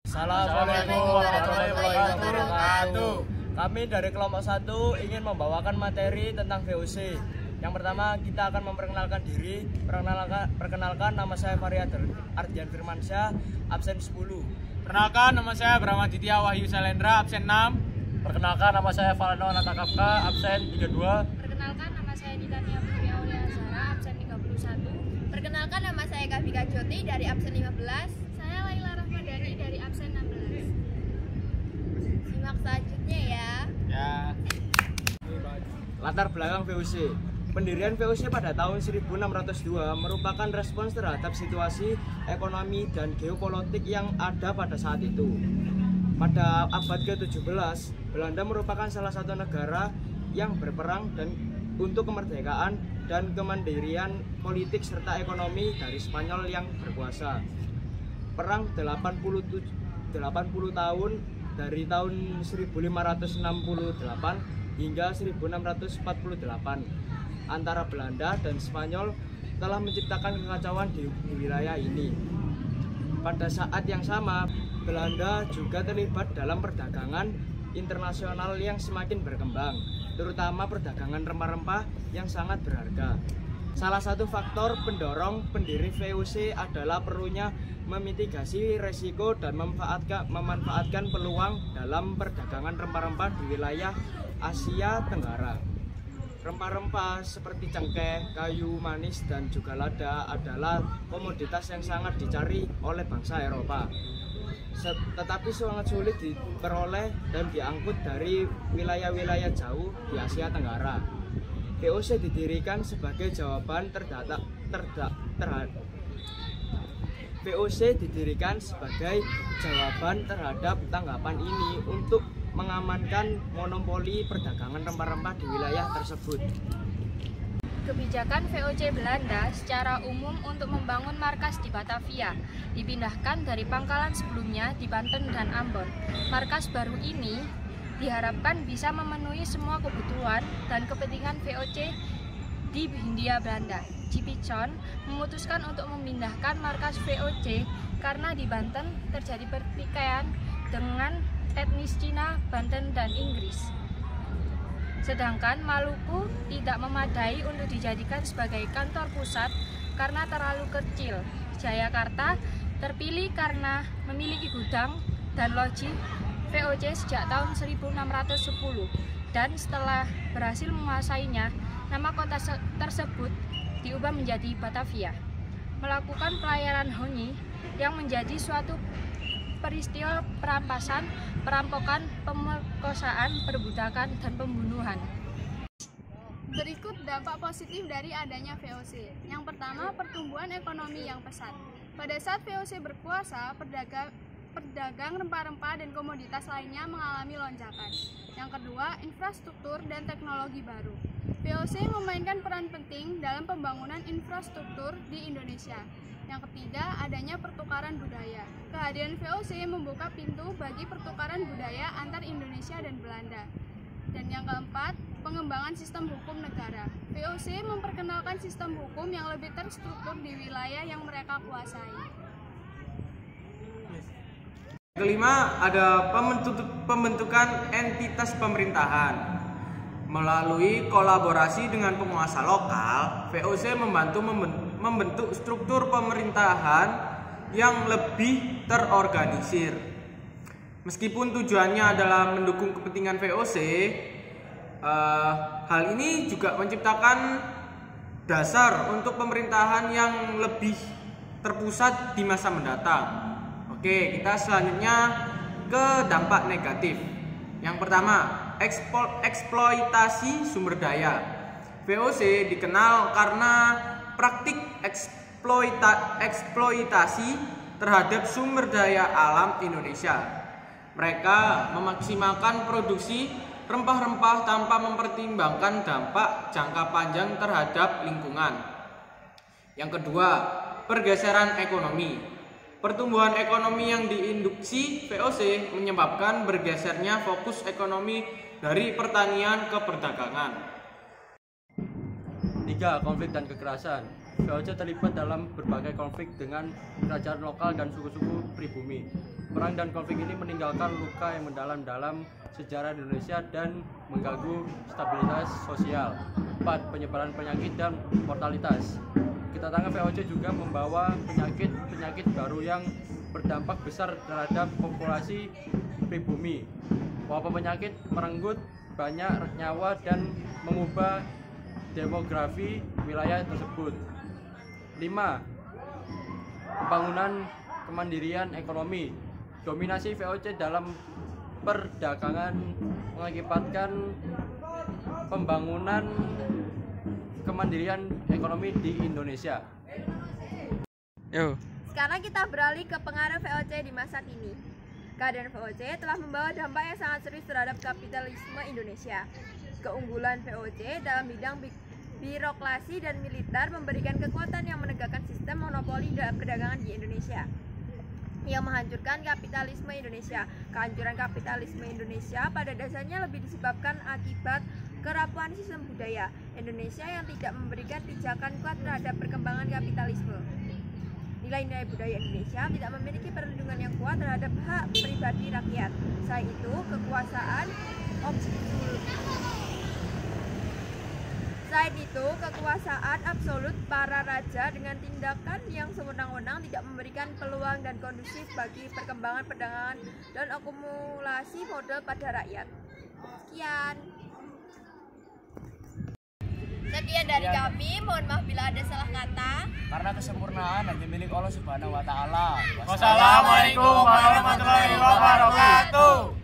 Assalamualaikum warahmatullahi wabarakatuh. Kami dari kelompok 1 ingin membawakan materi tentang VOC. Yang pertama, kita akan memperkenalkan diri. Perkenalkan, nama saya Faryad Ardian Firmansyah, absen 10. Perkenalkan, nama saya Bramaditya Wahyu Salendra, absen 6. Perkenalkan, nama saya Falano Natakapka, absen 32. Perkenalkan, nama saya Ditania Putri Aulia Zara, absen 31. Perkenalkan, nama saya Kavika Jyoti dari absen 15. Saya Laila Rahmadani dari absen 16. Simak selanjutnya ya. Latar belakang VOC. Pendirian VOC pada tahun 1602 merupakan respons terhadap situasi ekonomi dan geopolitik yang ada pada saat itu. Pada abad ke-17, Belanda merupakan salah satu negara yang berperang untuk kemerdekaan dan kemandirian politik serta ekonomi dari Spanyol yang berkuasa. Perang 80 tahun dari tahun 1568 hingga 1648 antara Belanda dan Spanyol telah menciptakan kekacauan di wilayah ini. Pada saat yang sama, Belanda juga terlibat dalam perdagangan internasional yang semakin berkembang, terutama perdagangan rempah-rempah yang sangat berharga. Salah satu faktor pendorong pendiri VOC adalah perlunya memitigasi resiko dan memanfaatkan peluang dalam perdagangan rempah-rempah di wilayah Asia Tenggara. Rempah-rempah seperti cengkeh, kayu manis, dan juga lada adalah komoditas yang sangat dicari oleh bangsa Eropa. Tetapi sangat sulit diperoleh dan diangkut dari wilayah-wilayah jauh di Asia Tenggara. VOC didirikan sebagai jawaban terhadap tanggapan ini untuk mengamankan monopoli perdagangan rempah-rempah di wilayah tersebut. Kebijakan VOC Belanda secara umum untuk membangun markas di Batavia dipindahkan dari pangkalan sebelumnya di Banten dan Ambon. Markas baru ini diharapkan bisa memenuhi semua kebutuhan dan kepentingan VOC di Hindia Belanda. J.P. John memutuskan untuk memindahkan markas VOC karena di Banten terjadi pertikaian dengan etnis Cina, Banten, dan Inggris. Sedangkan Maluku tidak memadai untuk dijadikan sebagai kantor pusat karena terlalu kecil. Jayakarta terpilih karena memiliki gudang dan loji VOC sejak tahun 1610 dan setelah berhasil menguasainya, nama kota tersebut diubah menjadi Batavia. Melakukan pelayaran honey yang menjadi suatu peristiwa perampasan, perampokan, pemerkosaan, perbudakan, dan pembunuhan. Berikut dampak positif dari adanya VOC. Yang pertama, pertumbuhan ekonomi yang pesat. Pada saat VOC berkuasa, pedagang rempah-rempah dan komoditas lainnya mengalami lonjakan. Yang kedua, infrastruktur dan teknologi baru. VOC memainkan peran penting dalam pembangunan infrastruktur di Indonesia. Yang ketiga, adanya pertukaran budaya. Kehadiran VOC membuka pintu bagi pertukaran budaya antar Indonesia dan Belanda. Dan yang keempat, pengembangan sistem hukum negara. VOC memperkenalkan sistem hukum yang lebih terstruktur di wilayah yang mereka kuasai. Kelima, ada pembentukan entitas pemerintahan. Melalui kolaborasi dengan penguasa lokal, VOC membantu membentuk struktur pemerintahan yang lebih terorganisir. Meskipun tujuannya adalah mendukung kepentingan VOC, hal ini juga menciptakan dasar untuk pemerintahan yang lebih terpusat di masa mendatang. Oke, kita selanjutnya ke dampak negatif. Yang pertama, eksploitasi sumber daya. VOC dikenal karena praktik eksploitasi terhadap sumber daya alam Indonesia. Mereka memaksimalkan produksi rempah-rempah tanpa mempertimbangkan dampak jangka panjang terhadap lingkungan. Yang kedua, pergeseran ekonomi. Pertumbuhan ekonomi yang diinduksi VOC menyebabkan bergesernya fokus ekonomi dari pertanian ke perdagangan. 3. Konflik dan kekerasan. VOC terlibat dalam berbagai konflik dengan kerajaan lokal dan suku-suku pribumi. Perang dan konflik ini meninggalkan luka yang mendalam dalam sejarah Indonesia dan mengganggu stabilitas sosial. 4. Penyebaran penyakit dan mortalitas. Kedatangan VOC juga membawa penyakit baru yang berdampak besar terhadap populasi pribumi. Wabah penyakit merenggut banyak nyawa dan mengubah demografi wilayah tersebut. 5. Pembangunan kemandirian ekonomi. Dominasi VOC dalam perdagangan mengakibatkan pembangunan kemandirian ekonomi di Indonesia. Sekarang kita beralih ke pengaruh VOC di masa kini. Kehadiran VOC telah membawa dampak yang sangat serius terhadap kapitalisme Indonesia. Keunggulan VOC dalam bidang birokrasi dan militer memberikan kekuatan yang menegakkan sistem monopoli dalam perdagangan di Indonesia, yang menghancurkan kapitalisme Indonesia. Kehancuran kapitalisme Indonesia pada dasarnya lebih disebabkan akibat kerapuhan sistem budaya Indonesia yang tidak memberikan pijakan kuat terhadap perkembangan kapitalisme. Nilai-nilai budaya Indonesia tidak memiliki perlindungan yang kuat terhadap hak pribadi rakyat. Selain itu, kekuasaan absolut para raja dengan tindakan yang sewenang-wenang tidak memberikan peluang dan kondusif bagi perkembangan perdagangan dan akumulasi modal pada rakyat. Sekian. Sekian dari kami, mohon maaf bila ada salah kata. Karena kesempurnaan hanya milik Allah Subhanahu wa taala. Wassalamualaikum warahmatullahi wabarakatuh.